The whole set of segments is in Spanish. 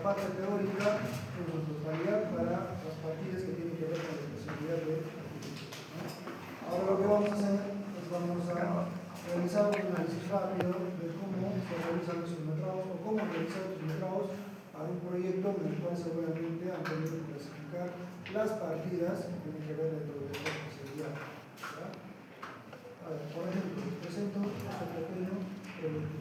parte teórica en su totalidad para las partidas que tienen que ver con la especialidad de arquitectura, ¿no? Ahora lo que vamos a hacer es vamos a realizar un análisis rápido de cómo se realizan los metrados o cómo realizar los metrados para un proyecto en el cual seguramente han tenido que clasificar las partidas que tienen que ver dentro de esta especialidad, ¿ya? A ver, por ejemplo, les presento este pequeño proyecto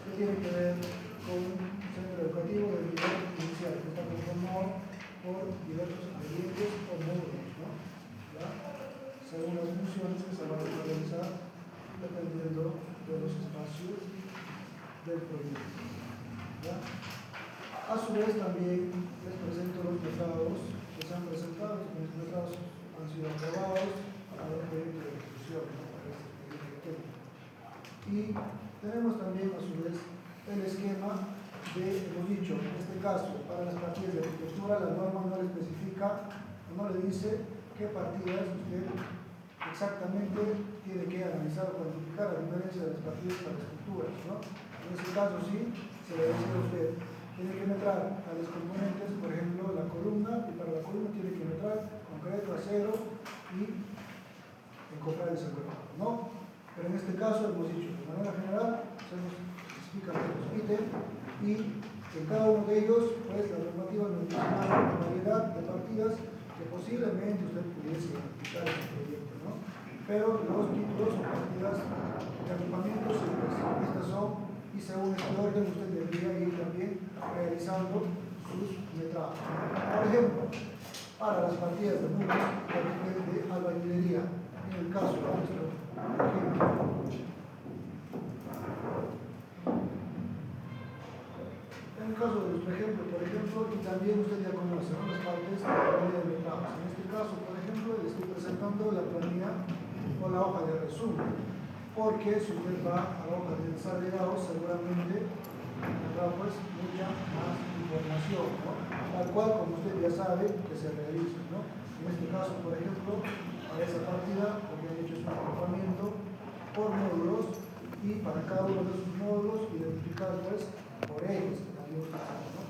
que tiene que ver con un centro educativo de nivel inicial que está conformado por diversos ingredientes o módulos, ¿no? ¿Ya? Según las funciones que se van a realizar dependiendo de los espacios del proyecto, ¿ya? A su vez también les presento los metrados que se han presentado. Los metrados han sido aprobados para el proyecto de ejecución, ¿no? Para este proyecto técnico. Y tenemos también a su vez el esquema de, hemos dicho, en este caso, para las partidas de arquitectura, la norma no le especifica, no le dice qué partidas usted exactamente tiene que analizar o cuantificar a diferencia de las partidas para estructuras, ¿no? En este caso sí, se le dice a usted, tiene que metrar a los componentes, por ejemplo, la columna, y para la columna tiene que metrar concreto, acero y encofrar el seguro, ¿no? Pero en este caso hemos dicho, de manera general, se nos especifica los ítems y en cada uno de ellos, pues la normativa nos dice una variedad de partidas que posiblemente usted pudiese aplicar en su proyecto, ¿no? Pero los títulos o partidas de agrupamientos, pues, estas son, y según este orden usted debería ir también realizando sus metrados. Por ejemplo, para las partidas de muros de albañilería, en el caso de nuestro ejemplo, en el caso de nuestro ejemplo, por ejemplo, y también usted ya conoce, ¿no?, las partes de la planilla de metrados. En este caso, por ejemplo, le estoy presentando la planilla o la hoja de resumen, porque si usted va a la hoja de desagregados, seguramente tendrá pues mucha más información, ¿no? Tal cual como usted ya sabe que se realiza, ¿no? En este caso, por ejemplo, para esa partida, lo que han hecho es un agrupamiento por módulos y para cada uno de esos módulos identificar pues por ejes, ¿no?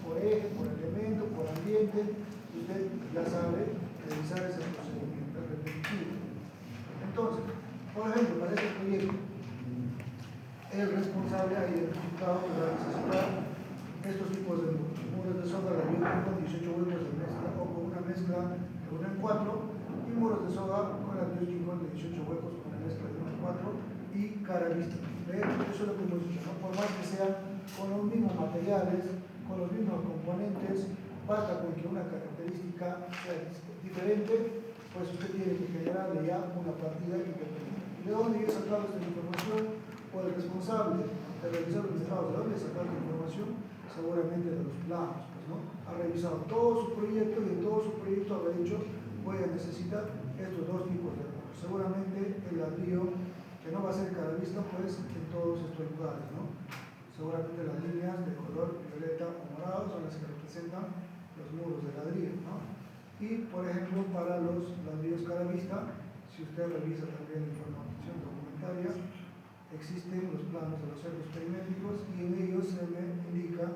Por eje, por elemento, por ambiente. Usted ya sabe realizar ese procedimiento, es repetitivo. Entonces, por ejemplo, para este proyecto, el responsable ha identificado que va a necesitar estos tipos de muros. Muros de soga de 18 huecos de mezcla o con una mezcla de 1 en 4, y muros de soga con las 18 huecos con una mezcla de 1 en 4 y cara vista. Eso es lo que hemos dicho, ¿no? Por más que sean con los mismos materiales, con los mismos componentes, basta con que una característica sea diferente, pues usted tiene que generarle ya una partida independiente. ¿De dónde he sacado esta información? O el responsable de realizar los metrados, ¿de dónde he sacado esta información? Seguramente de los planos, pues, ¿no? Ha revisado todo su proyecto y en todo su proyecto habrá dicho, voy a necesitar estos dos tipos de muros. Seguramente el ladrillo, que no va a ser cara vista, pues en todos estos lugares, ¿no? Seguramente las líneas de color violeta o morado son las que representan los muros de ladrillo, ¿no? Y, por ejemplo, para los ladrillos cara vista, si usted revisa también la información documentaria, existen los planos de los cercos perimétricos y en ellos se me indica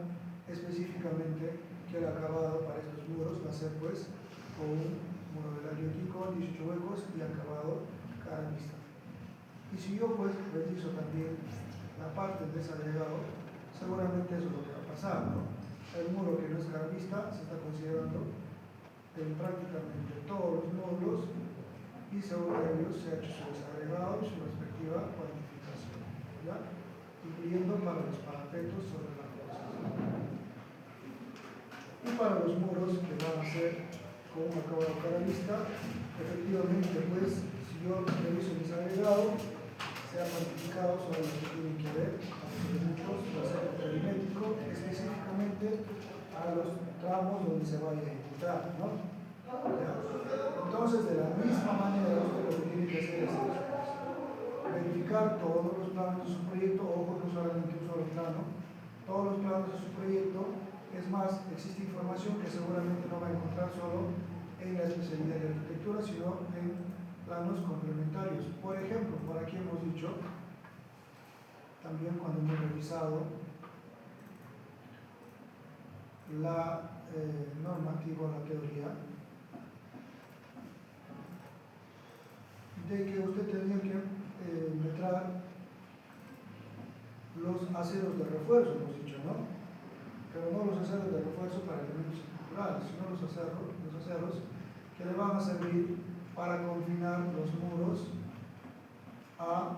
específicamente que el acabado para estos muros va a ser pues con un muro de ladrillo con 18 huecos y acabado cara vista. Y si yo pues reviso también la parte del desagregado, seguramente eso es lo que va a pasar, ¿no? El muro que no es cara vista se está considerando en prácticamente todos los módulos y según ellos se ha hecho su desagregado y su respectiva cuantificación, ¿ya? Incluyendo para los parapetos sobre la construcción. Y para los muros que van a ser con un acabado cara vista, efectivamente, pues, si yo reviso el desagregado, se ha cuantificado sobre lo que tienen que ver a los elementos del cerco perimétrico, específicamente a los tramos donde se vaya a ejecutar, ¿no? ¿Ya? Entonces, de la misma manera, usted lo que tiene que hacer es eso, verificar todos los planos de su proyecto, ojo, no solamente un solo plano, todos los planos de su proyecto. Es más, existe información que seguramente no va a encontrar solo en la especialidad de arquitectura, sino en planos complementarios. Por ejemplo, por aquí hemos dicho, también cuando hemos revisado la normativa, la teoría, de que usted tenía que meter los aceros de refuerzo, hemos dicho, ¿no? Pero no los aceros de refuerzo para elementos estructurales, sino los aceros que le van a servir para confinar los muros a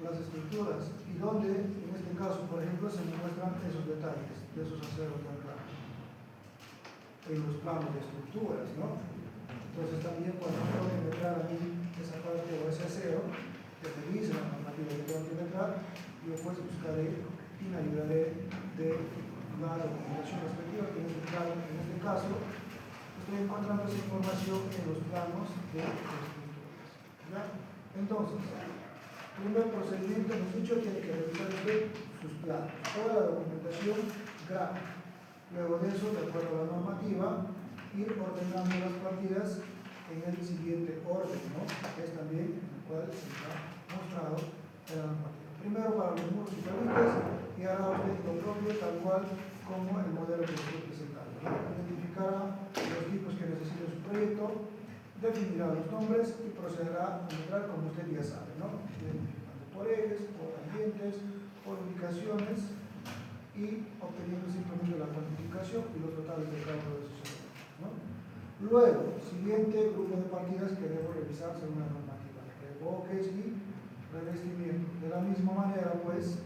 las estructuras, y donde en este caso, por ejemplo, se me muestran esos detalles de esos aceros de anclaje en los planos de estructuras, ¿no? Entonces también cuando tengo que meter a mí esa parte o ese acero que me dice la normativa que tengo que meter, yo pues buscaré y me ayudaré de la documentación respectiva, que en este caso estoy encontrando esa información en los planos de estructuras, ¿ya? Entonces, primer procedimiento, hemos dicho, tiene que revisar usted sus planos, toda la documentación gráfica. Luego de eso, de acuerdo a la normativa, ir ordenando las partidas en el siguiente orden, ¿no? Que es también el cual se está mostrado en la normativa. Primero para los muros y tabiques, y hará usted lo propio tal cual como el modelo que estoy presentando, ¿no? Identificará los tipos que necesita su proyecto, definirá los nombres y procederá a entrar como usted ya sabe, ¿no? Identificando por ejes, por ambientes, por ubicaciones y obteniendo simplemente la cuantificación y los totales de cada uno de esos elementos, ¿no? Luego, siguiente grupo de partidas que debo revisar según la normativa, revoques y revestimiento. De la misma manera, pues,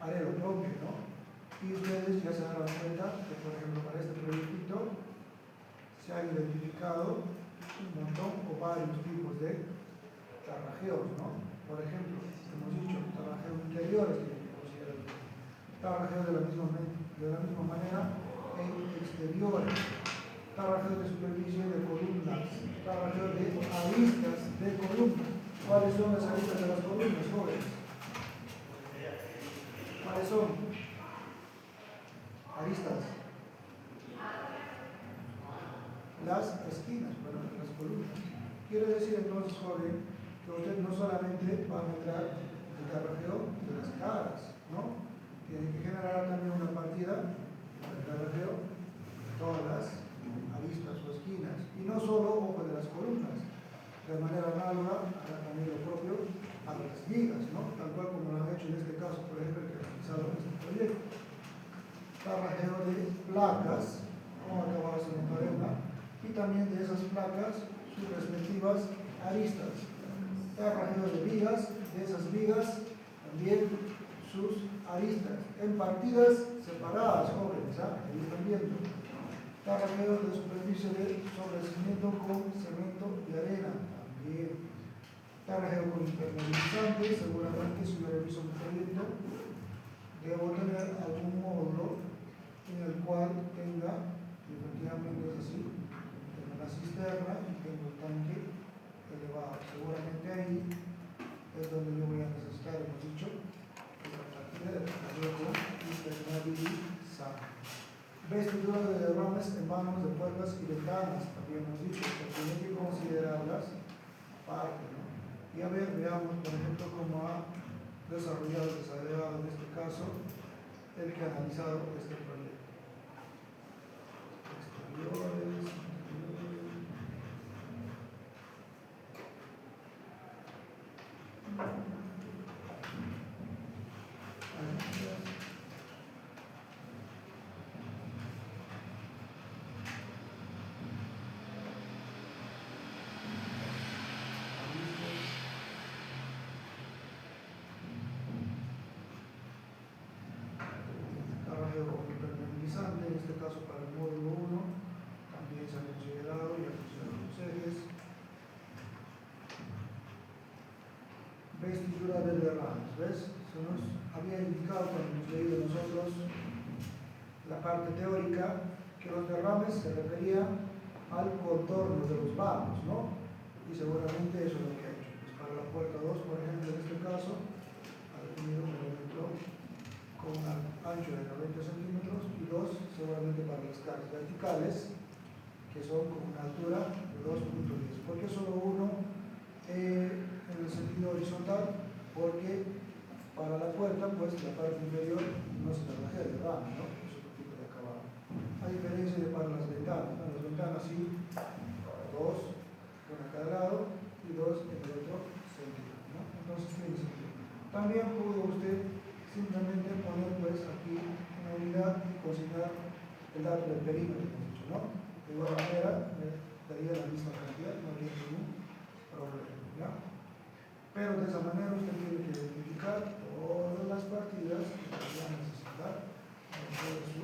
haré lo propio, ¿no? Y ustedes ya se darán cuenta que, por ejemplo, para este proyectito se han identificado un montón o varios tipos de tarrajeos, ¿no? Por ejemplo, hemos dicho tarrajeos interiores que consideran tarrajeos de la misma manera en exteriores, tarrajeos de superficie de columnas, tarrajeos de aristas de columnas. ¿Cuáles son las aristas de las columnas, jóvenes? ¿Cuáles son? Aristas. Las esquinas, bueno, las columnas. Quiere decir entonces, joven, que usted no solamente va a meter el tarrajeo de las caras, ¿no? Tiene que generar también una partida del tarrajeo de todas las aristas o esquinas, y no solo ojo de las columnas. De manera análoga hará también lo propio a las vigas, ¿no? Tal cual como lo han hecho en este caso, por ejemplo, el que ha realizado en este proyecto. Tarrajeo de placas, como acabamos de notar, y también de esas placas sus respectivas aristas. Tarrajeo de vigas, de esas vigas también sus aristas, en partidas separadas, jóvenes, ¿ah? Ahí están viendo. Tarrajeo de superficie de sobrecimiento con cemento y arena, también. Tarrajeo con impermeabilizante, seguramente si yo reviso un proyecto, debo tener algún módulo en el cual tenga, efectivamente es así, tengo la cisterna y tengo el tanque elevado. Seguramente ahí es donde yo voy a necesitar, hemos dicho, la partida de tarrajeo con impermeabilizante. Vestidura de derrames en vanos de puertas y ventanas, también hemos dicho, que tiene que considerarlas aparte, ¿no? Y a ver, veamos, por ejemplo, cómo ha desarrollado, desarrollado en este caso, el que ha analizado este proyecto. Exteriores, en este caso para el módulo 1 también se ha considerado y asociado con series. Vestidura de derrames, ¿ves? Se nos había indicado cuando hemos leído nosotros la parte teórica que los derrames se referían al contorno de los vanos, ¿no? Y seguramente eso es lo que ha hecho. Pues para la puerta 2, por ejemplo, en este caso, ha definido un elemento con un ancho de 90 centímetros y 2 seguramente para las caras verticales, que son con una altura de 2.10. ¿Por qué solo uno en el sentido horizontal? Porque para la puerta, pues la parte inferior no se trabajea de rama, ¿no? Es otro tipo de acabado. 2 en el otro sentido, ¿no? Entonces tiene sentido. También pudo usted simplemente poner pues aquí una unidad y consignar el dato del perímetro, hemos dicho, ¿no? De igual manera, daría la misma cantidad, no habría ningún problema, ¿ya? Pero de esa manera usted tiene que identificar todas las partidas que va a necesitar dentro de su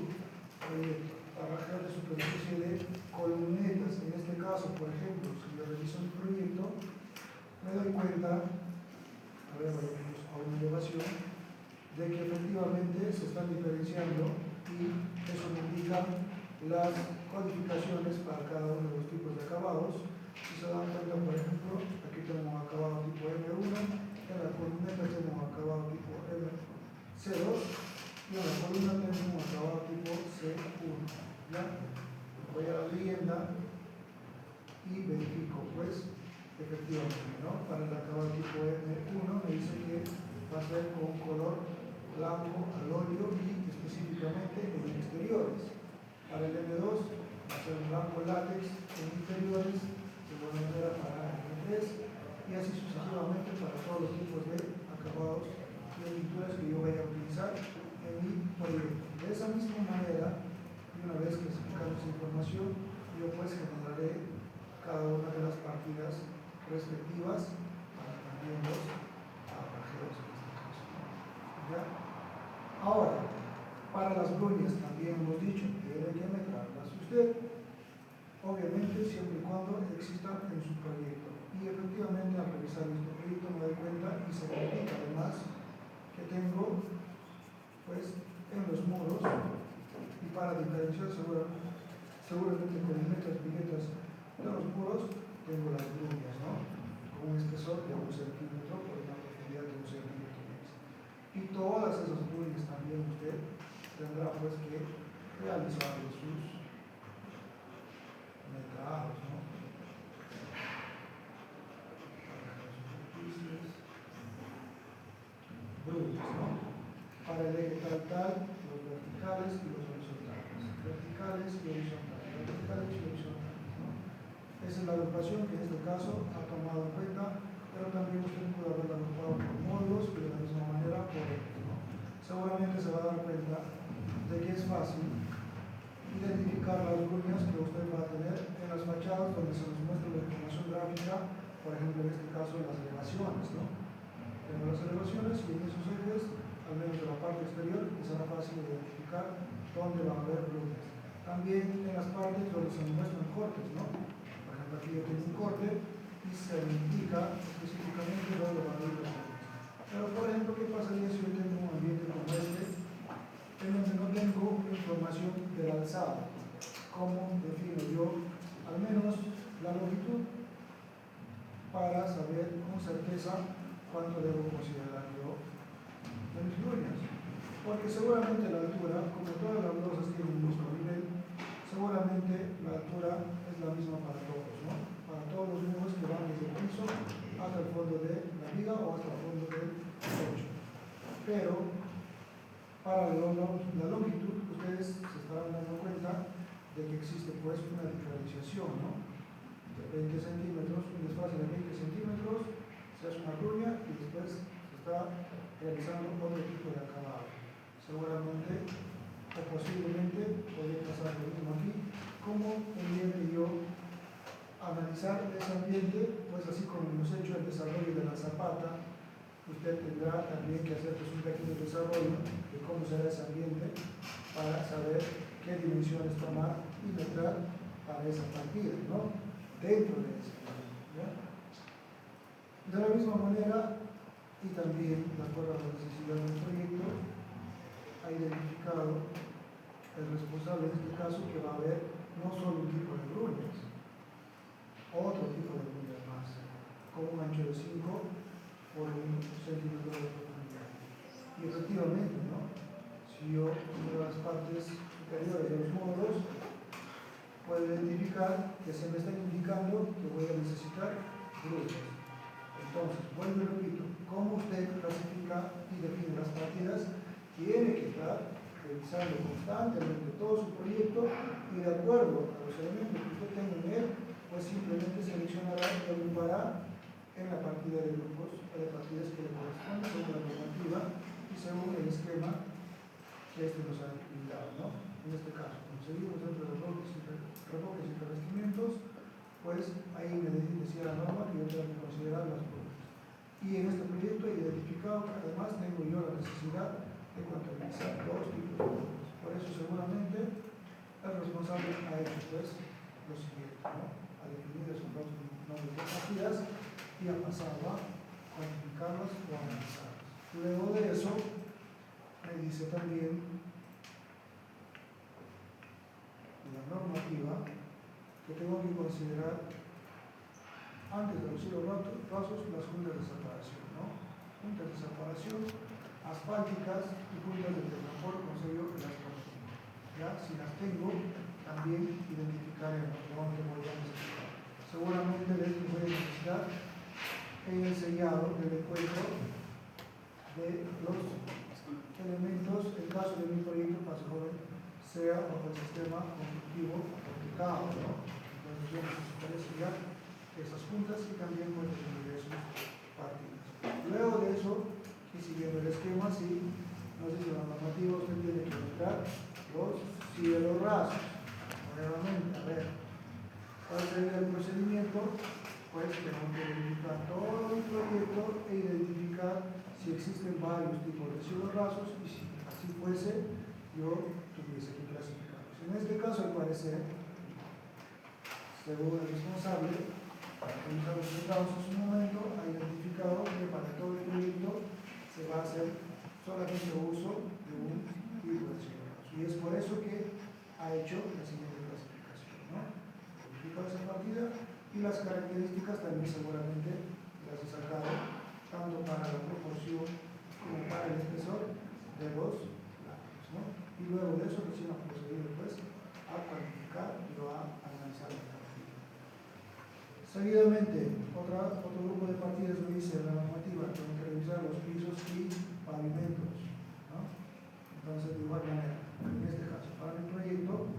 proyecto. Trabajar de superficie de columnetas. En este caso, por ejemplo, si yo reviso mi proyecto, me doy cuenta, a ver, vayamos a una elevación, de que efectivamente se están diferenciando y eso me indica las codificaciones para cada uno de los tipos de acabados. Si se dan cuenta, por ejemplo, aquí tengo un acabado tipo M1, en la columneta tengo un acabado tipo MC2 y en la columna tengo un acabado tipo C1. ¿Ya? Voy a la vivienda y verifico, pues, efectivamente, ¿no? Para el acabado tipo M1 me dice que va a ser con color blanco al óleo y específicamente en exteriores. Para el M2 va a ser un blanco látex en interiores, de igual manera para el M3 y así sucesivamente para todos los tipos de acabados y de pinturas que yo vaya a utilizar en mi proyecto. De esa misma manera, una vez que explicamos esa información, yo pues generaré cada una de las partidas respectivas para también los abajeros en este caso. ¿Ya? Ahora, para las gruñas también hemos dicho, tiene que meterlas usted, obviamente siempre y cuando existan en su proyecto. Y efectivamente al revisar este proyecto me doy cuenta y se me indica además que tengo pues en los muros, y para diferenciar seguramente con letras viguetas de los muros tengo las gruñas, ¿no? Con un espesor de 1 centímetro por una profundidad de 1 centímetro. Y todas esas gruñas también usted tendrá pues que realizar sus metrados, ¿no? Gruñas, ¿no? Para el eje tal, los verticales y los horizontales. Verticales y horizontales. Verticales y horizontales, ¿no? Esa es la agrupación que en este caso ha tomado en cuenta, pero también usted puede haberla agrupado por módulos y de la misma manera por ejes, ¿no? Seguramente se va a dar cuenta de que es fácil identificar las gruñas que usted va a tener en las fachadas donde se nos muestra la información gráfica, por ejemplo en este caso las elevaciones, ¿no? Tengo las elevaciones y en esos ejes, al menos de la parte exterior, será fácil identificar dónde va a haber gruñas. También en las partes donde se nos muestran cortes, ¿no? Por ejemplo aquí yo tengo un corte y se me indica específicamente dónde va a haber las gruñas. Pero por ejemplo, ¿qué pasaría si yo tengo un ambiente como este, en donde no tengo información del alzado? ¿Cómo defino yo al menos la longitud para saber con certeza cuánto debo considerar yo de mis gruñas? Porque seguramente la altura, como todas las losas tienen un mismo nivel, seguramente la altura es la misma para todos, ¿no? Para todos los muros que van desde el piso hasta el fondo de la viga o hasta el fondo del techo. Pero para la longitud, ustedes se estarán dando cuenta de que existe pues una diferenciación, ¿no? De 20 centímetros, un espacio de 20 centímetros, se hace una gruña y después se está realizando otro tipo de acabado. Seguramente o posiblemente podría pasar lo mismo aquí. ¿Cómo tendría que yo analizar ese ambiente? Pues así como hemos hecho el desarrollo de la zapata, usted tendrá también que hacer pues, un pequeño desarrollo de cómo será ese ambiente para saber qué dimensiones tomar y metrar para esa partida, ¿no? Dentro de ese ambiente, ¿ya? De la misma manera, y también de acuerdo a la necesidad del proyecto, ha identificado el responsable en este caso que va a haber no solo un tipo de gruñas, otro tipo de gruñas más, con un ancho de 5 por 1 centímetro de profundidad. Y efectivamente, ¿no? Si yo miro las partes superiores de los módulos, puedo identificar que se me están indicando que voy a necesitar gruñas. Entonces, vuelvo y repito, cómo usted clasifica y define las partidas, tiene que estar revisando constantemente todo su proyecto y de acuerdo a los elementos que usted tenga en él, pues simplemente seleccionará y agrupará en la partida de grupos o de partidas que le corresponde según la normativa y según el esquema que nos ha indicado, ¿no? En este caso, conseguimos dentro de revoques y revestimientos, pues ahí me decía la norma que yo tengo que considerar las pruebas. Y en este proyecto he identificado que además tengo yo la necesidad de contabilizar dos tipos de pruebas. Por eso seguramente el responsable ha hecho pues lo siguiente, ¿no? Ha definido esos dos nombres de partidas y ha pasado a cuantificarlas o analizarlas. Luego de eso, me dice también la normativa que tengo que considerar antes de reducir los pasos las juntas de separación, ¿no? Juntas de separación asfálticas y juntas de transporte con sello electrónico. ¿Ya? Si las tengo, también identificaremos dónde voy a necesitar. Seguramente les voy a necesitar en el sellado del encuentro de los elementos, en caso de mi proyecto Paso Joven sea bajo el sistema constructivo aplicado, ¿no? Entonces yo necesitaré sellar esas juntas y también pues definir esos partidos. Luego de eso, y siguiendo el esquema, si nos dice la normativa, usted tiene que buscar los cielos rasos. Nuevamente, a ver, ¿cuál sería el procedimiento? Pues tenemos que verificar todo el proyecto e identificar si existen varios tipos de cielos rasos y si así fuese, yo tuviese que clasificarlos. En este caso, al parecer, según el responsable, revisar los resultados en su momento, ha identificado que para todo el proyecto se va a hacer solamente uso de un tipo de cielo raso. Y es por eso que ha hecho la siguiente clasificación, ¿no? Verifica esa partida y las características también seguramente las he sacado tanto para la proporción como para el espesor de los lápices, ¿no? Y luego de eso recién ha procedido pues a cuantificar y a analizar la partida. Seguidamente, otro grupo de partidas me dice la normativa, tengo que revisar los pisos y pavimentos, ¿no? Entonces, de igual manera, en este caso, para mi proyecto,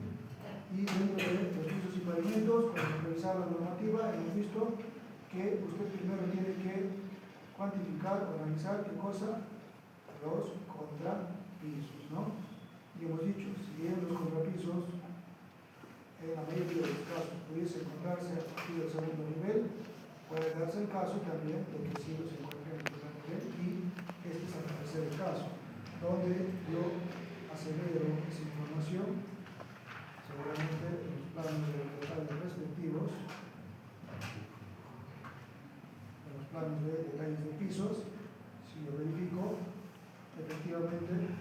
y dentro de los pisos y pavimentos, para revisar la normativa, hemos visto que usted primero tiene que cuantificar o analizar qué cosa, los contrapisos, ¿no? Y hemos dicho, si bien los contrapisos en la mayoría de los casos pudiese encontrarse a partir del segundo nivel, puede darse el caso también de que sí los encuentre en el primer nivel y este es al parecer el caso, donde yo acelero esa información, seguramente en los planos de los detalles respectivos, en los planos de detalles de pisos, si yo verifico, efectivamente,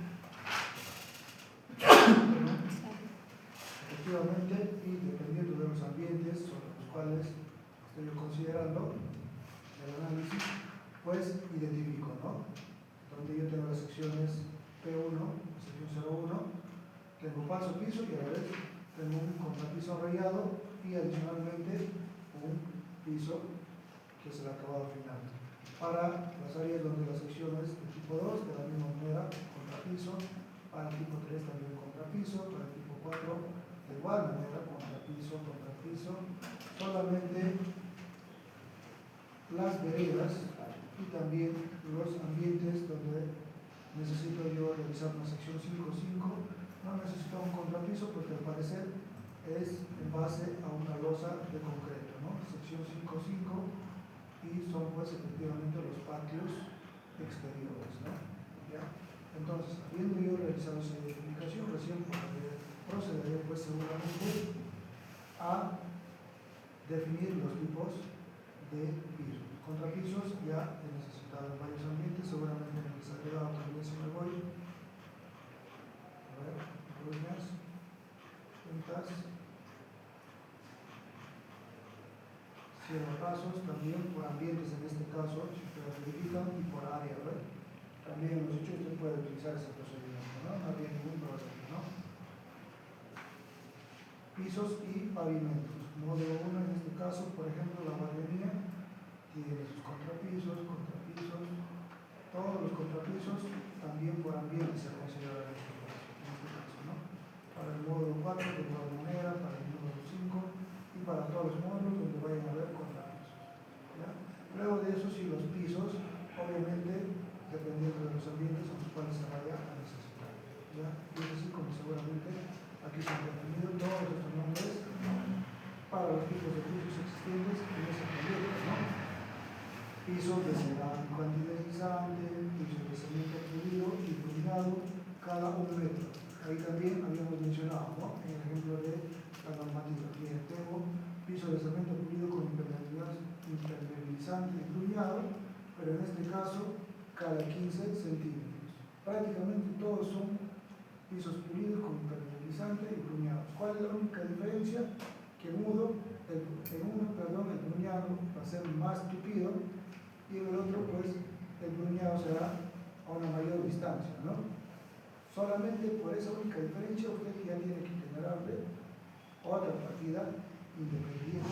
y dependiendo de los ambientes sobre los cuales estoy yo considerando el análisis, pues identifico, ¿no? Donde yo tengo las secciones P1, sección 01, tengo falso piso y a la vez tengo un contrapiso rayado y adicionalmente un piso que es el acabado final. Para las áreas donde la sección es de tipo 2, de la misma manera, contrapiso, para el tipo 3 también contrapiso, para el tipo 4 de igual manera, contrapiso, solamente las veredas y también los ambientes donde necesito yo realizar una sección 5.5, no necesito un contrapiso porque al parecer es en base a una losa de concreto, ¿no? Sección 5.5 y son pues efectivamente los patios exteriores, ¿no? ¿Ya? Entonces, habiendo yo realizado esa identificación, recién procederé pues seguramente a definir los tipos de pisos. Contrapisos ya he necesitado en varios ambientes, seguramente en el desagregado también se me voy. A ver, ruinas, juntas, pasos también por ambientes en este caso, si ustedes verifican, y por área, ¿ver? También hemos dicho que usted puede utilizar ese procedimiento, ¿no? No había ningún problema, ¿no? Pisos y pavimentos. Módulo 1 en este caso, por ejemplo, la guardería tiene sus contrapisos, todos los contrapisos también por ambiente se consideran en este caso, ¿no? Para el módulo 4 de igual manera, para el módulo 5 y para todos los módulos donde vayan a haber contrapisos, ¿ya? Luego de pisos de cerámico antideslizante, pisos de cemento pulido y iluminado cada 1 metro. Ahí también habíamos mencionado, ¿no? En el ejemplo de la normativa. Bien, tengo piso de cemento pulido con impermeabilizante iluminado, pero en este caso cada 15 centímetros. Prácticamente todos son pisos pulidos con impermeabilizante y bruñados. ¿Cuál es la única diferencia? Que en uno el bruñado va a ser más tupido y en el otro pues el bruñado será a una mayor distancia, ¿no? Solamente por esa única diferencia usted ya tiene que generarle otra partida independiente.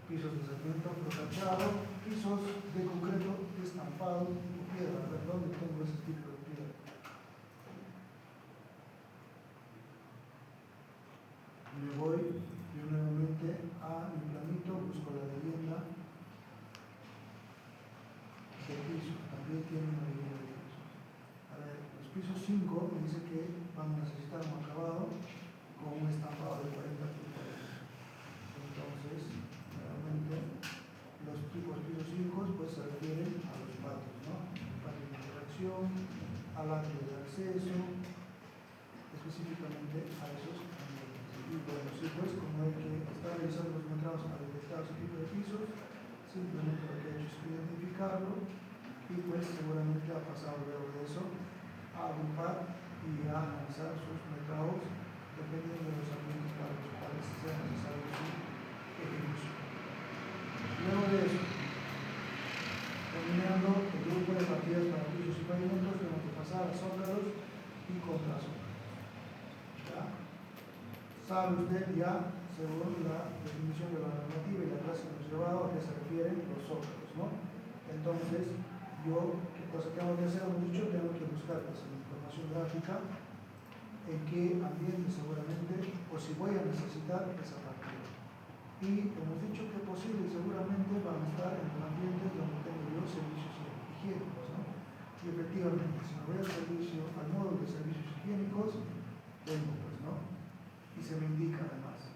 Pisos de cemento protachado, pisos de concreto estampado tipo piedra. A ver, ¿dónde tengo ese tipo de piedra? Me voy yo nuevamente a mi planito, busco la leyenda de piso. También tiene una leyenda de piso. A ver, los pisos 5 me dice que van a necesitar un acabado con un estampado de 40 píxeles. Entonces, nuevamente, los tipos pisos 5 pues se refieren a los patios, ¿no? El patio de interacción, al atrio de acceso, específicamente a esos ambientes. Y bueno, sí, pues como el que está realizando los metrados para detectar ese tipo de pisos, simplemente lo que ha hecho es identificarlo y pues seguramente ha pasado luego de eso a agrupar y a analizar sus metrados dependiendo de los ambientes para los cuales sea necesario su ejecución. Luego de eso, terminando el grupo de partidas para pisos y pavimentos, tenemos que pasar a zócalos y contrazócalos. ¿Ya? Sabe usted ya, según la definición de la normativa y la clase que hemos llevado, a qué se refieren los zócalos, ¿no? Entonces, yo, ¿qué cosa tengo que hacer? Hemos dicho, tengo que buscar pues, en la información gráfica en qué ambiente seguramente, o si voy a necesitar esa partida. Y hemos dicho que posible seguramente van a estar en los ambientes donde tengo yo servicios higiénicos, ¿no? Y efectivamente, si me voy al servicio, al módulo de servicios higiénicos, tengo pues, ¿no? Y se me indica además,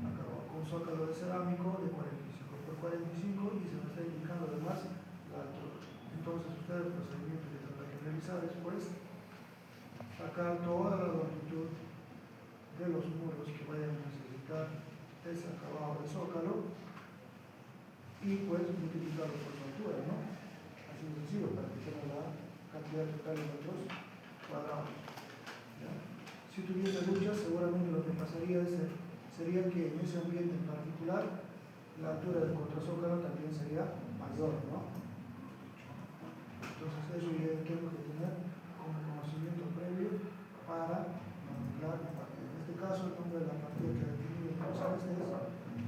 acá con zócalo de cerámico de 45 por 45 y se me está indicando además la altura. Entonces usted el procedimiento que tendrá que realizar es pues sacar toda la longitud de los muros que vayan a necesitar ese acabado de zócalo y pues multiplicarlo por su altura, ¿no? Así de sencillo para que tenga la cantidad total de metros cuadrados. ¿Ya? Si tuviese luchas, seguramente lo que pasaría sería que en ese ambiente en particular la altura del contrazócalo también sería mayor, ¿no? Entonces eso yo tengo que tener como conocimiento previo para nomenclar la partida. En este caso el nombre de la partida que definido entonces es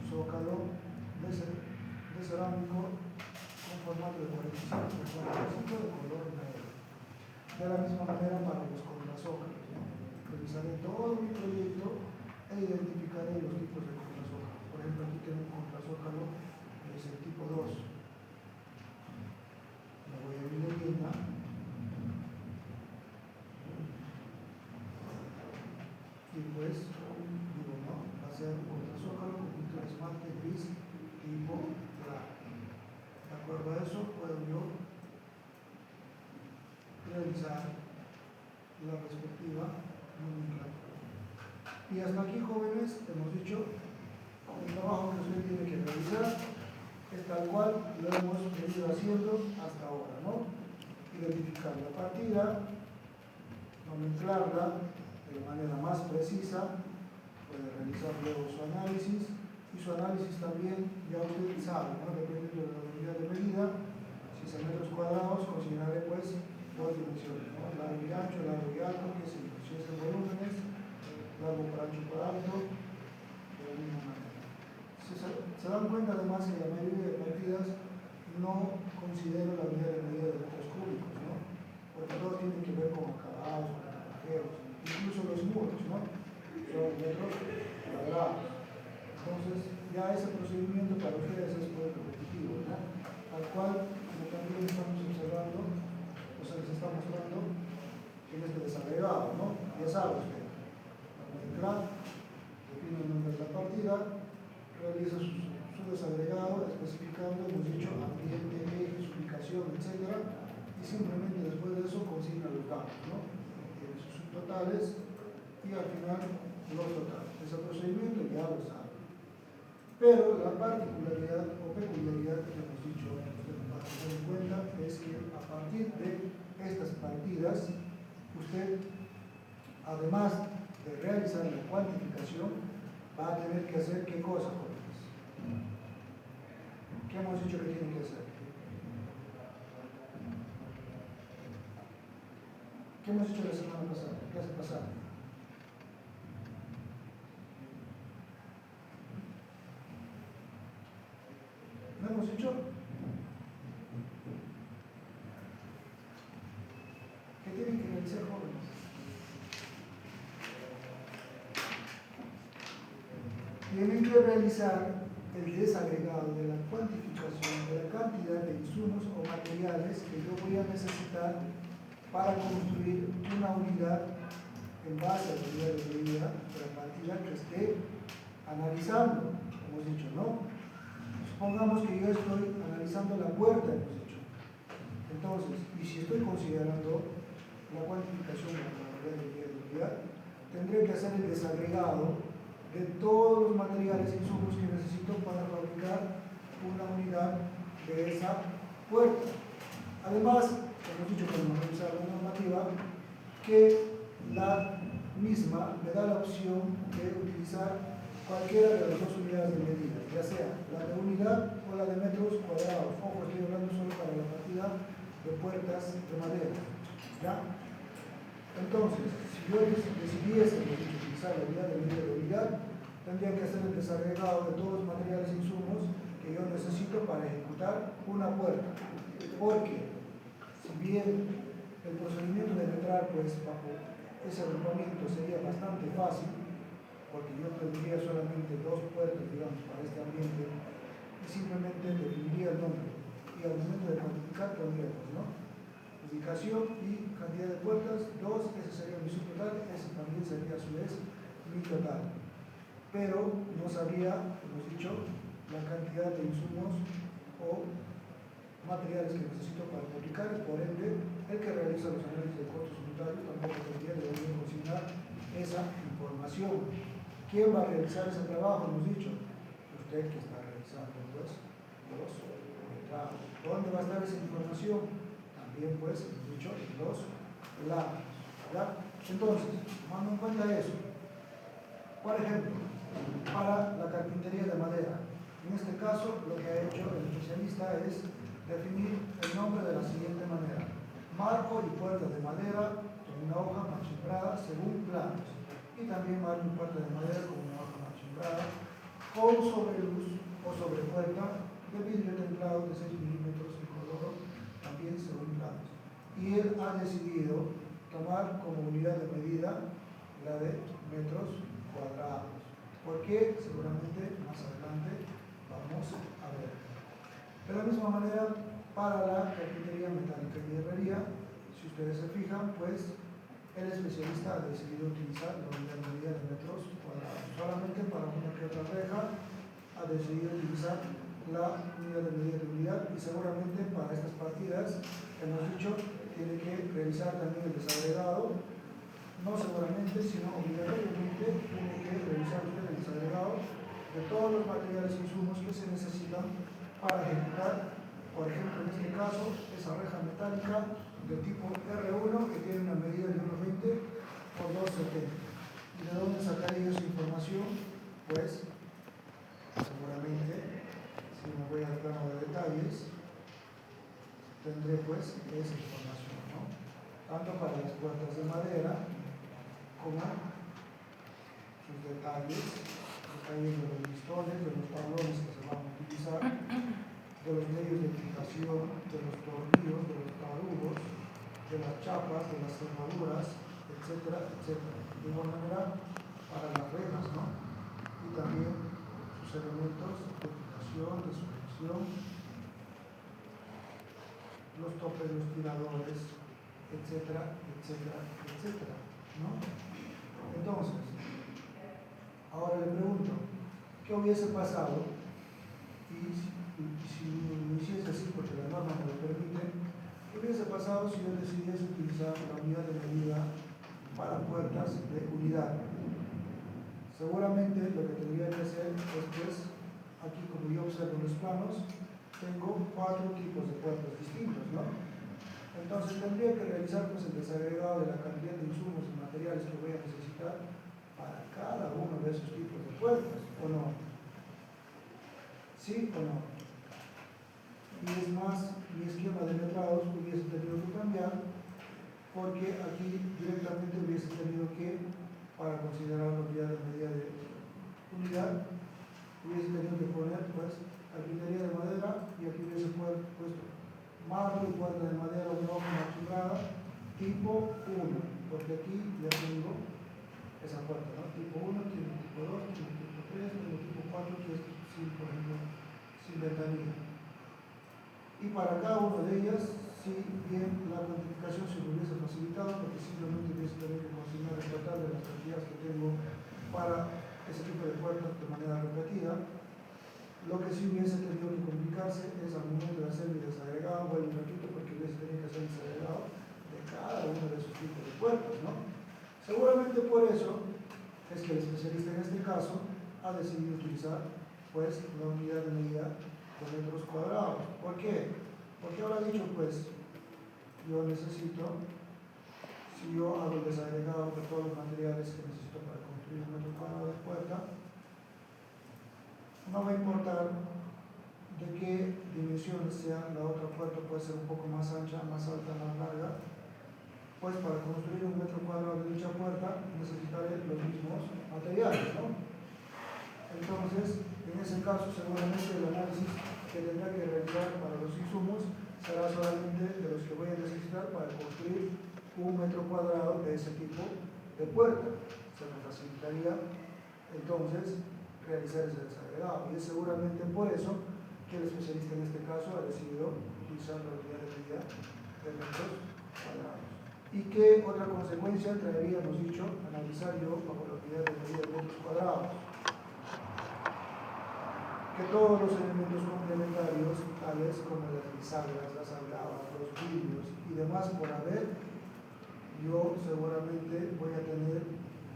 zócalo de cerámico con formato de 45 por 45 de color negro. De la misma manera para los contrazócalos, ¿no? Revisaré todo mi proyecto e identificaré los tipos de contrazócalo. Por ejemplo, aquí tengo un contrazócalo que es el tipo 2. Me voy a mi leyenda y pues digo, no, va a ser un contrazócalo con filtro de esmalte gris tipo claro. De acuerdo a eso puedo yo realizar la respectiva nomenclatura. Y hasta aquí, jóvenes, hemos dicho el trabajo que usted tiene que realizar es tal cual lo hemos venido haciendo hasta ahora, ¿no? Identificar la partida, nomenclarla de la manera más precisa, puede realizar luego su análisis, y su análisis también ya usted sabe, ¿no? Dependiendo de la unidad de medida, si es en metros cuadrados, consideraré pues dos dimensiones, ¿no? Largo y ancho, largo y alto, que es si es en volúmenes, largo por ancho por alto, de la misma manera. Se dan cuenta además que la mayoría de partidas no considera la unidad de medida de metros cúbicos, ¿no? Porque todo tiene que ver con acabados, con tapajeros, incluso los muros, ¿no? Son metros cuadrados. Entonces, ya ese procedimiento para ustedes es muy repetitivo, ¿no? Al cual, como también estamos observando, o sea, les está mostrando en este desagregado, ¿no? Ya sabe usted, nomenclar, define el nombre de la partida, realiza su desagregado especificando, hemos dicho, ambiente, eje, trabajos, ¿no? Tiene sus subtotales y al final los totales. Ese procedimiento ya lo sabe. Pero la particularidad o peculiaridad que hemos dicho, que usted va a tener en cuenta, es que a partir de estas partidas, usted, además de realizar la cuantificación, va a tener que hacer ¿qué cosa, jóvenes? ¿Qué hemos dicho que tiene que hacer? ¿Qué hemos dicho la semana pasada? ¿Qué hace pasada? ¿No hemos dicho? ¿Qué tienen que realizar, jóvenes? Tienen que realizar el desagregado de la cuantificación de la cantidad de insumos o materiales que yo voy a necesitar para construir una unidad en base a la unidad de medida de la partida que esté analizando, hemos dicho, ¿no? Supongamos que yo estoy analizando la puerta, hemos dicho. Entonces, y si estoy considerando la cuantificación de la unidad de unidad, tendré que hacer el desagregado de todos los materiales e insumos que necesito para fabricar una unidad de esa puerta. Además, hemos dicho cuando hemos revisado la normativa que la misma me da la opción de utilizar cualquiera de las dos unidades de medida, ya sea la de unidad o la de metros cuadrados. Ojo, estoy hablando solo para la partida de puertas de madera, ¿ya? Entonces, si yo decidiese utilizar la unidad de medida de unidad, tendría que hacer el desagregado de todos los materiales e insumos que yo necesito para ejecutar una puerta. Porque, si bien el procedimiento de entrar pues, bajo ese agrupamiento sería bastante fácil, porque yo tendría solamente dos puertas, digamos, para este ambiente, y simplemente definiría el nombre. Y al momento de cuantificar, tendríamos, ¿no? Ubicación y cantidad de puertas, 2, ese sería mi subtotal, ese también sería a su vez mi total. Pero no sabría, hemos dicho, la cantidad de insumos o materiales que necesito para fabricar, y por ende, el que realiza los análisis de costos unitarios tampoco tendría de consignar esa información. ¿Quién va a realizar ese trabajo? Hemos dicho, usted que está realizando pues, los trabajos. ¿Dónde va a estar esa información? También pues, hemos dicho, los lados. ¿Ya? Entonces, tomando en cuenta eso, por ejemplo, para la carpintería de madera, en este caso lo que ha hecho el especialista es definir el nombre de la siguiente manera: marco y puerta de madera en una hoja machimbrada según planos, y también marco y puerta de madera con una hoja machimbrada con sobreluz o sobrepuerta de vidrio templado de 6 milímetros incoloro, también según planos. Y él ha decidido tomar como unidad de medida la de metros cuadrados. ¿Por qué? Seguramente más adelante vamos a ver. De la misma manera, para la carpintería metálica y herrería, si ustedes se fijan, pues el especialista ha decidido utilizar la unidad de medida de metros cuadrados. Solamente para una que otra reja ha decidido utilizar la unidad de medida de unidad, y seguramente para estas partidas, hemos dicho, tiene que realizar también el desagregado. No seguramente, sino obligatoriamente tiene que realizar usted el desagregado de todos los materiales e insumos que se necesitan para ejecutar, por ejemplo, en este caso, esa reja metálica de tipo R1 que tiene una medida de 1,20 por 2,70. ¿Y de dónde sacaría esa información? Pues, seguramente, si me voy al plano de detalles, tendré pues esa información, ¿no? Tanto para las puertas de madera como sus detalles de los listones, de los tablones que se van a utilizar, de los medios de fijación, de los tornillos, de los tarudos, de las chapas, de las cerraduras, etcétera, etcétera. De igual manera, para las rejas, ¿no? Y también sus elementos de fijación, de sujeción, los topes, los tiradores, etcétera, etcétera, etcétera, ¿no? Entonces, ahora le pregunto, ¿qué hubiese pasado? Y si lo hiciese así, porque la norma me lo permite, ¿Qué hubiese pasado si yo decidiese utilizar la unidad de medida para puertas de unidad? Seguramente lo que tendría que hacer es, pues, aquí como yo observo en los planos, tengo 4 tipos de puertas distintos, ¿no? Entonces tendría que realizar pues, el desagregado de la cantidad de insumos y materiales que voy a necesitar para cada uno de esos tipos de puertas, ¿o no? ¿Sí o no? Y es más, mi esquema de metrados hubiese tenido que cambiar porque aquí directamente hubiese tenido que, para considerar la unidad de medida de unidad, hubiese tenido que poner pues carpintería de madera y aquí hubiese puesto marco y puerta de madera una hoja chumbrada tipo 1, porque aquí ya tengo esa puerta, ¿no? Tipo 1, tiene tipo 2, tiene tipo 3, tengo tipo 4, que es sin, por ejemplo, sin ventanilla. Y para cada una de ellas, si bien la cuantificación se me hubiese facilitado, porque simplemente hubiese tenido que consignar el total de las cantidades que tengo para ese tipo de puertas de manera repetida, lo que sí hubiese tenido que complicarse es al momento de hacer mi desagregado, vuelvo un ratito porque hubiese tenido que hacer el desagregado de cada uno de esos tipos de puertas, ¿no? Seguramente por eso es que el especialista en este caso ha decidido utilizar pues la unidad de medida de metros cuadrados. ¿Por qué? Porque ahora dicho pues yo necesito, si yo hago el desagregado de todos los materiales que necesito para construir un metro cuadrado de puerta, no va a importar de qué dimensiones sea la otra puerta, puede ser un poco más ancha, más alta, más larga, pues para construir un metro cuadrado de dicha puerta necesitaré los mismos materiales, ¿no? Entonces, en ese caso seguramente el análisis que tendrá que realizar para los insumos será solamente de los que voy a necesitar para construir un metro cuadrado de ese tipo de puerta. Se me facilitaría entonces realizar ese desagregado y es seguramente por eso que el especialista en este caso ha decidido utilizar la unidad de medida de metros cuadrados. ¿Y qué otra consecuencia traería, hemos dicho, analizar yo bajo la unidad de medida de metros cuadrados? Que todos los elementos complementarios, tales como las bisagras, las algabas, los vidrios y demás por haber, yo seguramente voy a tener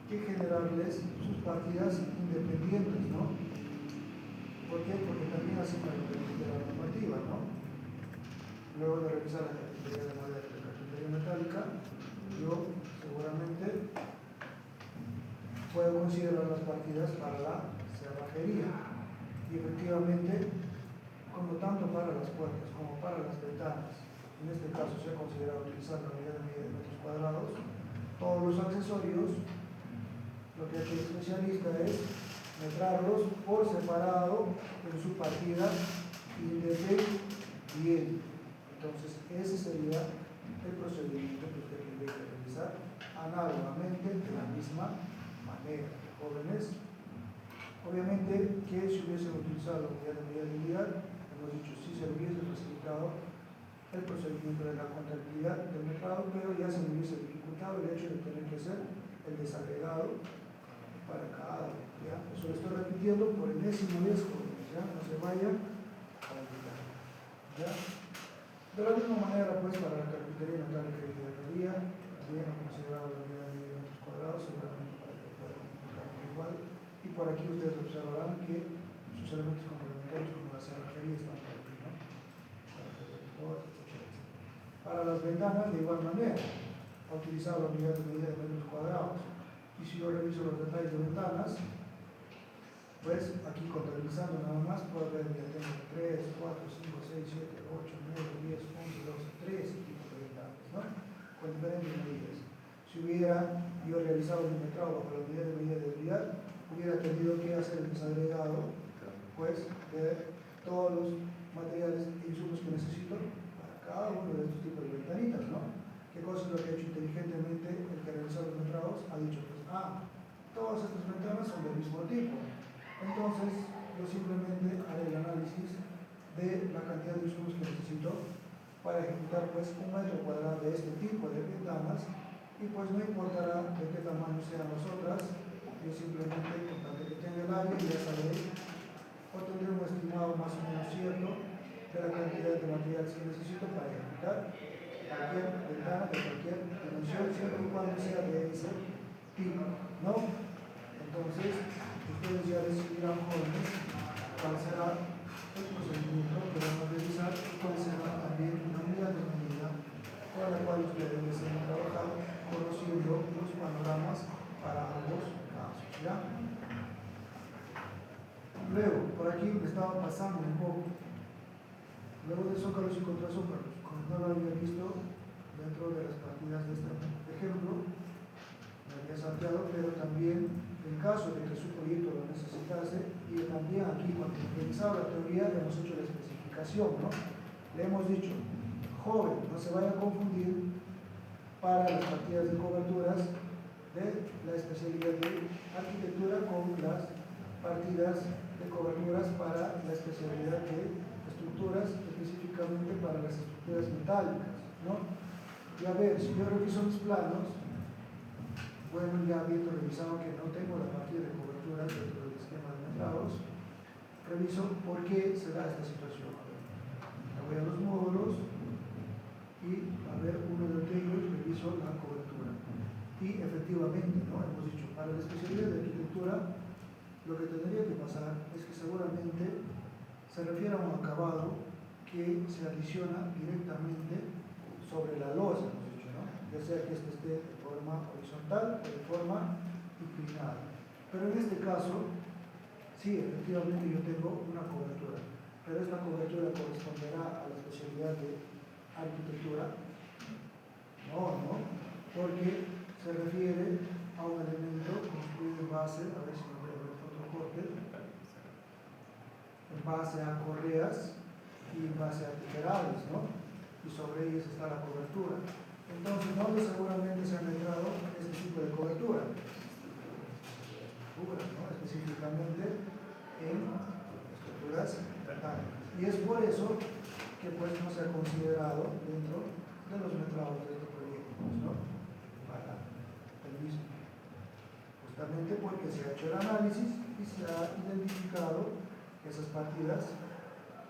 que generarles sus partidas independientes, ¿no? ¿Por qué? Porque también así me lo permite la normativa, ¿no? Luego de revisar la carpintería de madera y la carpintería metálica, yo seguramente puedo considerar las partidas para la cerrajería. Y efectivamente, como tanto para las puertas como para las ventanas, en este caso se ha considerado utilizar la unidad de medida de metros cuadrados, todos los accesorios, lo que hace el especialista es metrarlos por separado en su partida independiente. Entonces, ese sería el procedimiento que usted tendría que realizar análogamente de la misma manera. Jóvenes, obviamente que si hubiesen utilizado la unidad de medida de unidad, hemos dicho, sí se le hubiese facilitado el procedimiento de la contabilidad del metrado, pero ya se me hubiese dificultado el hecho de tener que hacer el desagregado para cada uno, ¿ya? Eso lo estoy repitiendo por enésima vez, jóvenes, ¿ya? No se vayan a olvidar, ¿ya? De la misma manera, pues, para la carpintería metálica y herrería, también han considerado la unidad de metros cuadrados, seguramente para que puedan multiplicar igual. Y por aquí ustedes observarán que sus elementos complementarios, como la cerrajería, están por aquí, ¿no? Para las ventanas, de igual manera, ha utilizado la unidad de medida de metros cuadrados. Y si yo reviso los detalles de ventanas, pues aquí contabilizando nada más, puedo ver que tengo 3, 4, 5, 6, 7, 8, 9, 10, 11, 12, 13 tipos de ventanas, ¿no? Con diferentes medidas. Si hubiera yo realizado mi metrado bajo la unidad de medida de unidad, hubiera tenido que hacer el desagregado, pues, de todos los materiales e insumos que necesito para cada uno de estos tipos de ventanitas, ¿no? ¿Qué cosa es lo que ha hecho inteligentemente el que realizó los metrados? Ha dicho, pues, todas estas ventanas son del mismo tipo. Entonces, yo simplemente haré el análisis de la cantidad de insumos que necesito para ejecutar, pues, un metro cuadrado de este tipo de ventanas y pues no importará de qué tamaño sean las otras, yo simplemente, con tanto que tenga el área, ya sabré o tendré un estimado más o menos cierto de la cantidad de materiales que necesito para ejecutar cualquier ventana de cualquier dimensión, siempre y cuando sea de ese tipo, ¿no? Entonces, ustedes ya decidirán, jóvenes, cuál será el procedimiento que van a realizar y cuál será también una unidad de medida con la cual ustedes deseen trabajar conociendo los panoramas para ambos casos, ¿ya? Luego, por aquí me estaba pasando un poco, luego de zócalos y contrazócalos, como no lo había visto dentro de las partidas de este ejemplo, me había salteado, pero también en caso de que su proyecto lo necesitase, y también aquí cuando revisaba la teoría le hemos hecho la especificación, ¿no? Le hemos dicho, joven, no se vaya a confundir para las partidas de coberturas de la especialidad de arquitectura con las partidas de coberturas para la especialidad de estructuras, específicamente para las estructuras metálicas, ¿no? Y a ver, si yo reviso mis planos, bueno, ya habiendo revisado que no tengo la partida de coberturas dentro del esquema de metrados, reviso por qué se da esta situación. Me voy a los módulos y a ver uno de ellos, reviso la cobertura. Y efectivamente, ¿no? Hemos dicho, para la especialidad de arquitectura, lo que tendría que pasar es que seguramente se refiere a un acabado que se adiciona directamente sobre la losa, hemos dicho, ¿no? Ya sea que este esté de forma horizontal o de forma inclinada. Pero en este caso, sí, efectivamente yo tengo una cobertura, pero esta cobertura corresponderá a la especialidad de arquitectura. No, porque se refiere a un elemento construido en base, a ver si me voy a ver otro corte, en base a correas y en base a tijerales, ¿no? Y sobre ellas está la cobertura. Entonces, ¿dónde seguramente se ha letrado este tipo de cobertura? ¿No? Específicamente en estructuras metálicas. Y es por eso que pues no se ha considerado dentro de los metrados de este proyecto, ¿no? Para el mismo. Justamente porque se ha hecho el análisis y se ha identificado que esas partidas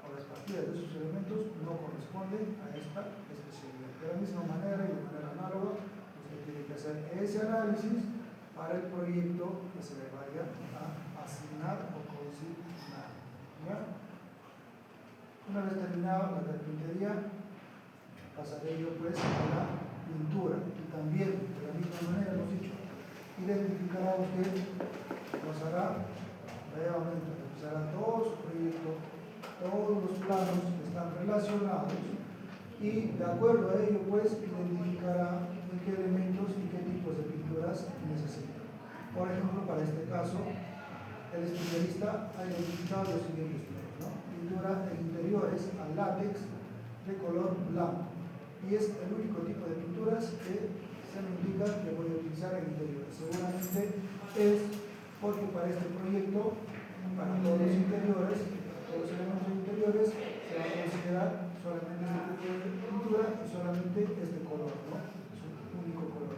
o las partidas de esos elementos no corresponden a esta especialidad. De la misma manera y de manera análoga, usted tiene que hacer ese análisis para el proyecto que se le vaya a asignar o consignar. ¿Ya? Una vez terminada la carpintería, pasaré yo pues a la pintura. Y también, de la misma manera, hemos dicho, identificará usted, nos hará nuevamente, revisará todo su proyecto, todos los planos que están relacionados y de acuerdo a ello pues identificará en qué elementos y qué tipos de pinturas necesita. Por ejemplo, para este caso, el especialista ha identificado los siguientes tipos, ¿no? Pintura en interiores al látex de color blanco. Y es el único tipo de pinturas que se me indica que voy a utilizar en interiores. Seguramente es porque para este proyecto, para todos los interiores, todos los elementos interiores, se va a considerar solamente este tipo de pintura y solamente este color, ¿no? Es un único color.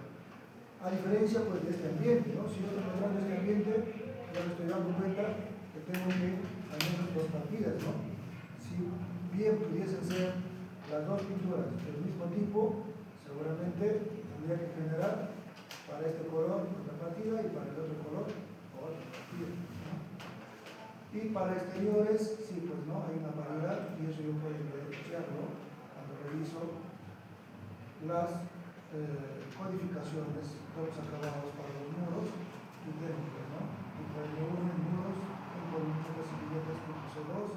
A diferencia pues de este ambiente, ¿no? Si yo estoy mostrando este ambiente, ya me estoy dando cuenta que tengo que al menos dos partidas, ¿no? Si bien pudiesen ser las dos pinturas del mismo tipo, seguramente tendría que generar para este color otra partida y para el otro color otra partida, ¿no? Y para exteriores, sí, pues no, hay una variedad y eso yo puedo evidenciarlo cuando reviso las codificaciones de los acabados para los muros idénticos, ¿no? Y para el muros en columnas siguientes tipo C2,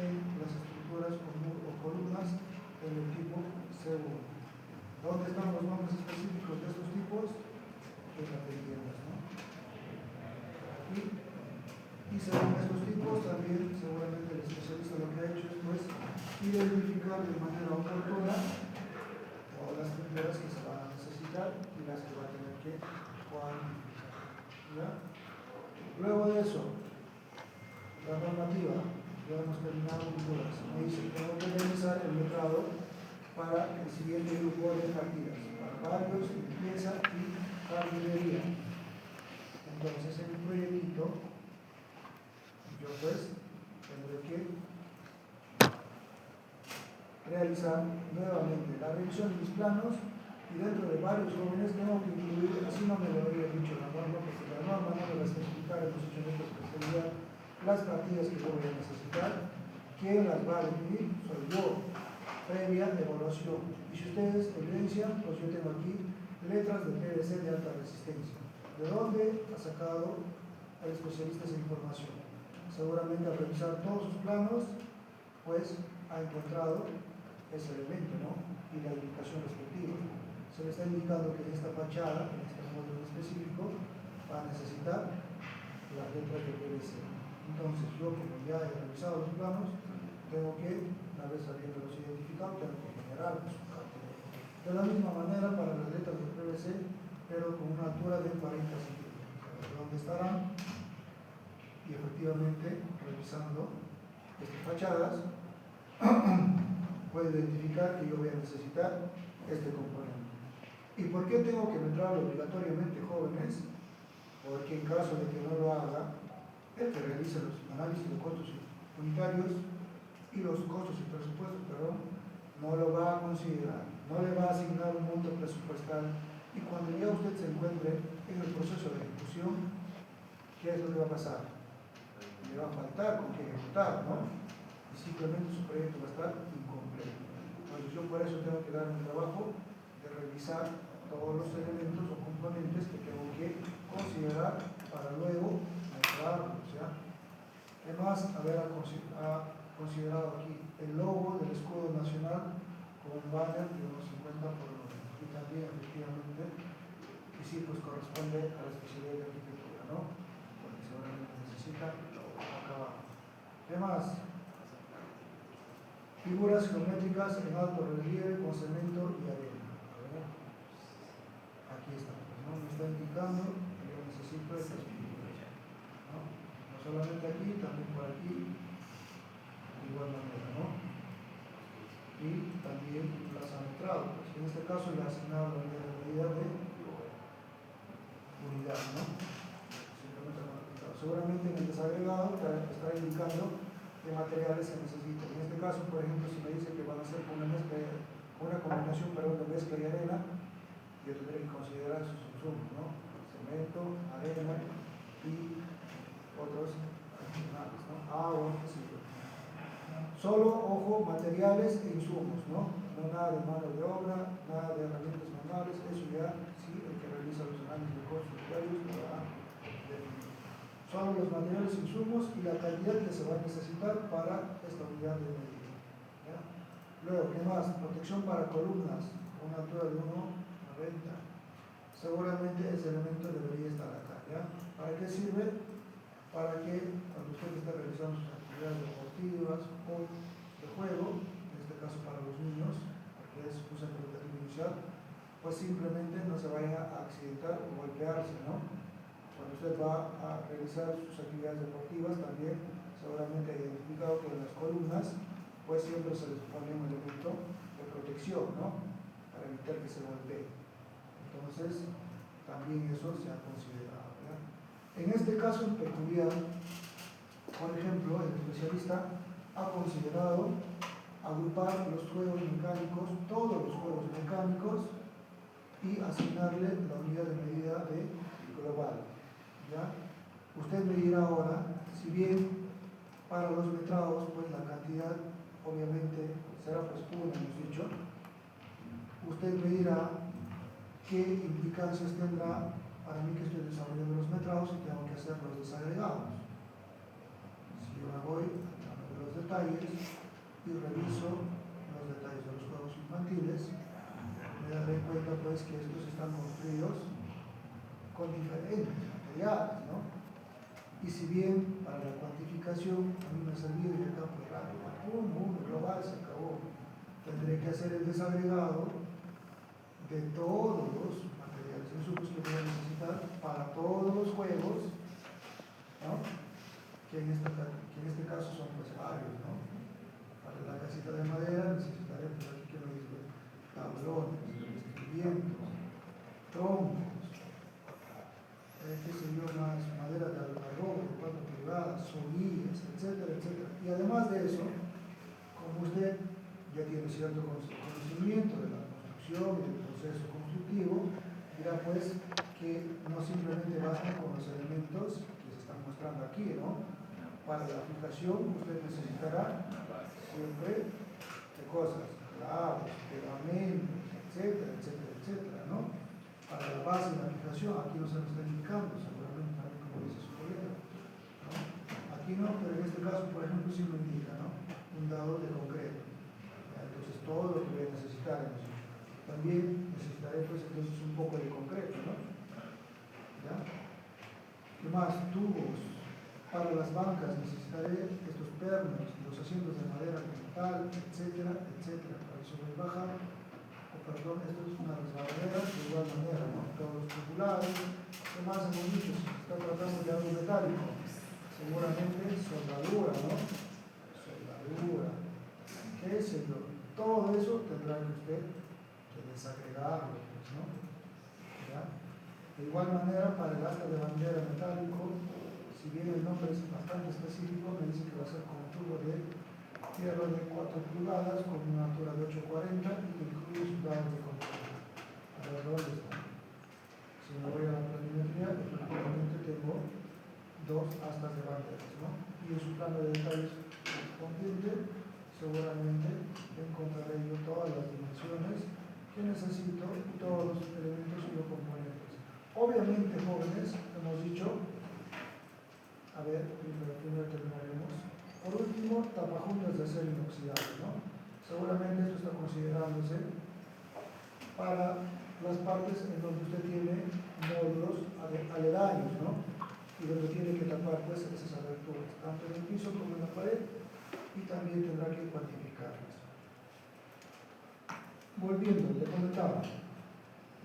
en las estructuras o columnas en el tipo C1. ¿Dónde están los nombres específicos de estos tipos? En las viviendas, ¿no? Y según estos tipos, también seguramente el especialista lo que ha hecho es pues, identificar de manera oportuna todas las pinturas que se van a necesitar y las que va a tener que cuantificar. ¿Ya? Luego de eso, la normativa, ya hemos terminado pinturas. Me dice que tengo que realizar el metrado para el siguiente grupo de partidas, para barrios, limpieza y jardinería. Entonces, en mi proyectito, yo pues tendré que realizar nuevamente la revisión de mis planos y dentro de varios jóvenes tengo que incluir, así no me lo había dicho la norma, porque la norma no me va a especificar en los 8 de especialidad las partidas que yo voy a necesitar. ¿Quién las va a definir? Soy yo, previa evaluación. Y si ustedes evidencian, pues yo tengo aquí letras de PVC de alta resistencia. ¿De dónde ha sacado el especialista esa información? Seguramente al revisar todos sus planos, pues ha encontrado ese elemento, ¿no? Y la indicación respectiva. Se le está indicando que en esta fachada, en este módulo específico, va a necesitar las letras de PVC. Entonces, yo como ya he revisado los planos, tengo que, una vez habiéndolos identificado, tengo que generar su cálculo. De la misma manera para las letras de PVC, pero con una altura de 40 centímetros. ¿Dónde estarán? Y efectivamente, revisando estas fachadas, puedo identificar que yo voy a necesitar este componente. ¿Y por qué tengo que entrar obligatoriamente jóvenes? Porque en caso de que no lo haga, el que realice los análisis de costos unitarios y los costos y presupuestos, no lo va a considerar, no le va a asignar un monto presupuestal, y cuando ya usted se encuentre en el proceso de ejecución, ¿qué es lo que va a pasar? Le va a faltar con qué ejecutar, ¿no? Y simplemente su proyecto va a estar incompleto. Entonces yo por eso tengo que dar un trabajo de revisar todos los elementos o componentes que tengo que considerar para luego mejorarlos, ¿ya? Además, ha considerado aquí el logo del escudo nacional con un banner de unos 50 por 90, y también efectivamente, y sí, pues corresponde a la especialidad de arquitectura, ¿no? Porque seguramente necesita acabar. Además, figuras geométricas en alto relieve con cemento y arena. Aquí está, ¿no? Me está indicando que yo necesito estas figuras, ¿no? No solamente aquí, también por aquí, de igual manera, ¿no? Y también las han entrado, pues en este caso le ha asignado la unidad de medida de unidad, ¿no? Simplemente lo han aplicado. Seguramente en el desagregado estará indicando qué materiales se necesitan. En este caso, por ejemplo, si me dice que van a hacer una combinación de mezcla y arena, yo tendré que considerar sus insumos, ¿no? Cemento, arena y otros adicionales, ¿no? Agua, qué sé yo. Solo, ojo, materiales e insumos, ¿no? No nada de mano de obra, nada de herramientas manuales, eso ya sí, el que realiza los análisis de costos unitarios lo va a definir. Solo los materiales e insumos y la cantidad que se va a necesitar para esta unidad de medida, ¿ya? Luego, ¿qué más? Protección para columnas, una altura de 1,90. Seguramente ese elemento debería estar acá, ¿ya? ¿Para qué sirve? Para que cuando usted está realizando sus actividades deportivas o de juego, en este caso para los niños, porque es un centro educativo inicial, pues simplemente no se vaya a accidentar o golpearse, ¿no? Cuando usted va a realizar sus actividades deportivas, también seguramente ha identificado que en las columnas, pues siempre se les pone un elemento de protección, ¿no? Para evitar que se golpee. Entonces, también eso se ha considerado, ¿verdad? En este caso en peculiar, por ejemplo, el especialista ha considerado agrupar los juegos mecánicos, todos los juegos mecánicos, y asignarle la unidad de medida de global, ¿ya? Usted me dirá ahora, si bien para los metrados, pues la cantidad obviamente será pues una, hemos dicho, usted me dirá qué implicancias tendrá para mí que estoy desarrollando los metrados y tengo que hacer los desagregados. Si yo me voy a los detalles y reviso los detalles de los juegos infantiles, me daré cuenta pues que estos están construidos con diferentes materiales, ¿no? Y si bien para la cuantificación a mí me ha servido y acá pues rápido, global se acabó, tendré que hacer el desagregado de todos los materiales insumos que voy a necesitar para todos los juegos, ¿no? que en este caso son pues varios, ¿no? Para la casita de madera necesitaré, pues aquí que me dice, tablones, vientos, troncos, qué sé yo más, madera de algarrobo, de 4 pulgadas, soguillas, etcétera, etcétera. Y además de eso, como usted ya tiene tiene cierto conocimiento de la construcción y del proceso constructivo, dirá pues que no simplemente bastan con los elementos que se están mostrando aquí, ¿no? Para la aplicación usted necesitará siempre de cosas, clavos, pegamentos, etcétera, etcétera, etcétera, ¿no? Para la base de la aplicación, aquí no se nos está indicando, seguramente también como dice su colega, ¿no? Aquí no, pero en este caso, por ejemplo, sí lo indica, ¿no? Un dado de concreto. Entonces, todo lo que voy a necesitar en eso. También necesitaré, pues, entonces un poco de concreto, ¿no? ¿Ya? ¿Qué más? Tubos. Para las bancas necesitaré estos pernos, los asientos de madera como tal, etcétera, etcétera. Para eso voy a bajar. Perdón, esto es una resbaladera de igual manera, ¿no? Todos los populares. ¿Qué más hemos dicho? Si se está tratando de algo metálico, seguramente soldadura, ¿no? Soldadura. ¿Qué sé yo? Todo eso tendrá que usted que desagregarlo, pues, ¿no? ¿Ya? De igual manera, para el asta de bandera metálico, si bien el nombre es bastante específico, me dice que va a ser con un tubo de hierro de 4 pulgadas con una altura de 8,40 y que incluye sus dados de control. A ver, ¿dónde está? Si me voy a la planimetría, efectivamente tengo dos astas de banderas, ¿no? Y en su plano de detalles correspondiente, seguramente encontraré yo todas las dimensiones que necesito y todos los elementos y los componentes. Obviamente, jóvenes, hemos dicho, a ver, primero terminaremos. Por último, tapajuntas de acero inoxidable, ¿no? Seguramente esto está considerándose para las partes en donde usted tiene módulos aledaños, ¿no? Y donde tiene que tapar pues esas aberturas, tanto en el piso como en la pared, y también tendrá que cuantificarlas. Volviendo, le comentaba,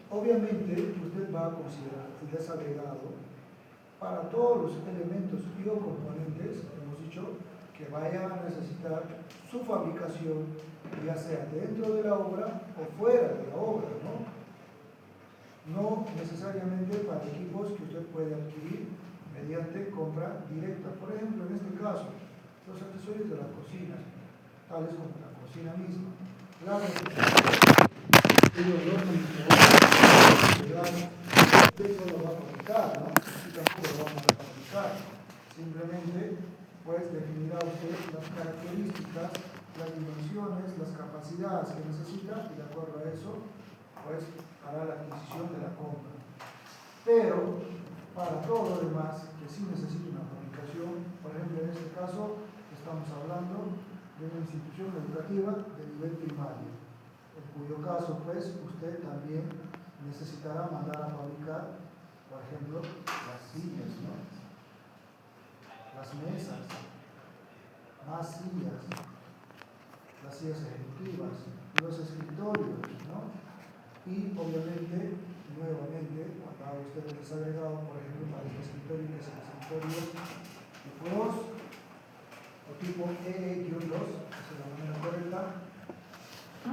obviamente usted va a considerar el desagregado para todos los elementos y o componentes, hemos dicho, que vayan a necesitar su fabricación, ya sea dentro de la obra o fuera de la obra, ¿no? No necesariamente para equipos que usted puede adquirir mediante compra directa. Por ejemplo, en este caso, los accesorios de la cocina, tales como la cocina misma. Claro, ellos no lo va a fabricar, ¿no? Y tampoco lo vamos a fabricar. Simplemente pues definirá usted las características, las dimensiones, las capacidades que necesita y de acuerdo a eso pues hará la adquisición de la compra. Pero para todo lo demás que sí necesita una fabricación, por ejemplo en este caso estamos hablando de una institución educativa de nivel primario, en cuyo caso pues usted también necesitará mandar a fabricar, por ejemplo, las sillas, ¿no? Las mesas, más sillas, las sillas ejecutivas, los escritorios, ¿no? Y obviamente, nuevamente, cuando haga usted el desagregado, por ejemplo, para este escritorio, que es el escritorio tipo 2 o tipo EE-2, esa es la manera correcta,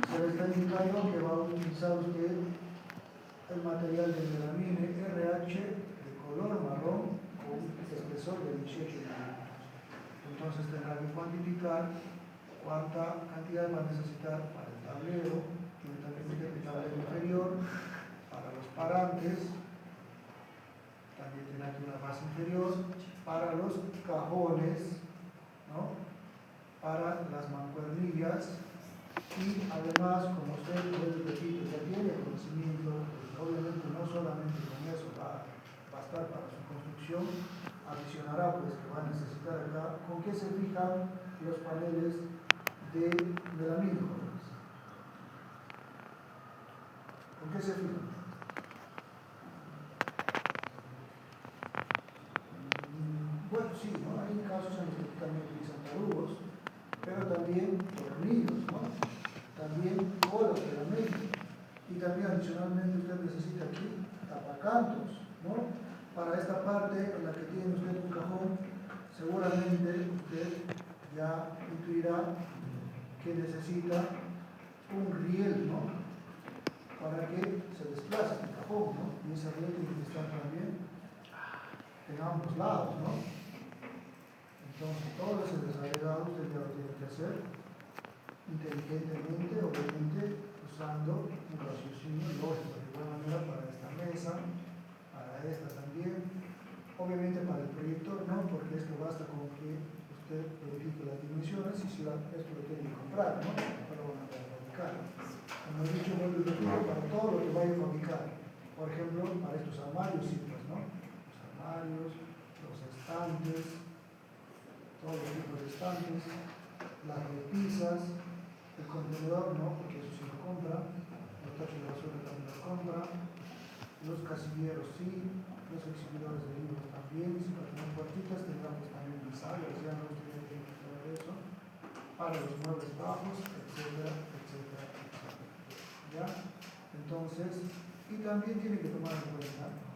se le está indicando que va a utilizar usted el material de melamine RH de color marrón con espesor de 18 milímetros. Entonces tendrá que cuantificar cuánta cantidad va a necesitar para el tablero, el tablero inferior, para los parantes, también tendrá que una base inferior, para los cajones, ¿no? Para las mancuernillas y además, como usted, repito, ya tiene conocimiento, pues obviamente no solamente con eso va a bastar para su construcción, adicionará pues que va a necesitar acá con qué se fijan los paneles de melamina. ¿Con qué se fijan? Bueno, sí, ¿no? Hay casos en los que también utilizan tarugos, pero también tornillos, ¿no? También colas de la mesa. Y también adicionalmente usted necesita aquí tapacantos, ¿no? Para esta parte en la que tiene usted un cajón, seguramente usted ya intuirá que necesita un riel, ¿no? Para que se desplace el cajón, ¿no? Y ese riel tiene que estar también en ambos lados, ¿no? Entonces todo ese desagregado usted ya lo tiene que hacer inteligentemente, obviamente usando un raciocinio lógico, de igual manera para esta mesa, para esta también. Obviamente para el proyector no, porque esto basta con que usted verifique las dimensiones y si esto lo tiene que comprar, ¿no? No lo van a fabricar. Como he dicho, vuelvo y repito, para todo lo que vaya a fabricar. Por ejemplo, para estos armarios simples, ¿no? Los armarios, los estantes, todos los tipos de estantes, las repisas, el contenedor, ¿no? Porque eso sí lo compra, los tachos de basura también los compra, los casilleros sí, los exhibidores de libros también, si para tener puertitas tendremos también bisagras, ya no tiene que saber eso, para los muebles bajos, etcétera, etcétera, etcétera. ¿Ya? Entonces, y también tiene que tomar en cuenta